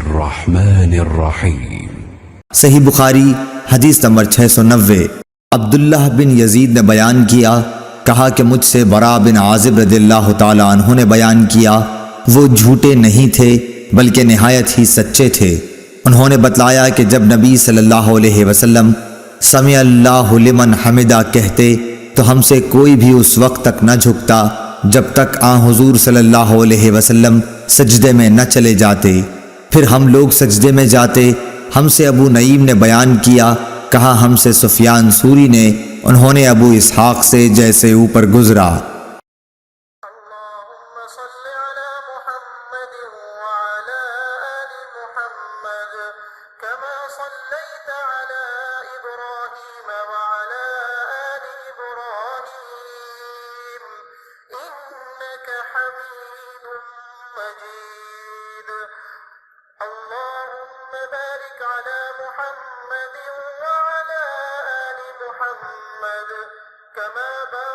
الرحمن الرحیم۔ صحیح بخاری حدیث نمبر 690۔ عبداللہ بن یزید نے بیان کیا، کہا کہ مجھ سے براء بن عازب رضی اللہ تعالی عنہ نے بیان کیا، وہ جھوٹے نہیں تھے بلکہ نہایت ہی سچے تھے۔ انہوں نے بتلایا کہ جب نبی صلی اللہ علیہ وسلم سمع اللہ لمن حمدہ کہتے تو ہم سے کوئی بھی اس وقت تک نہ جھکتا جب تک حضور صلی اللہ علیہ وسلم سجدے میں نہ چلے جاتے۔ پھر ہم لوگ سجدے میں جاتے۔ ہم سے ابو نعیم نے بیان کیا، کہا ہم سے سفیان ثوری نے، انہوں نے ابو اسحاق سے جیسے اوپر گزرا۔ اللهم صل على محمد وعلى آل محمد كما صليت على إبراهيم وعلى آل إبراهيم إنك حميد مجيد اللهم بارك على محمد وعلى آل محمد كما باركت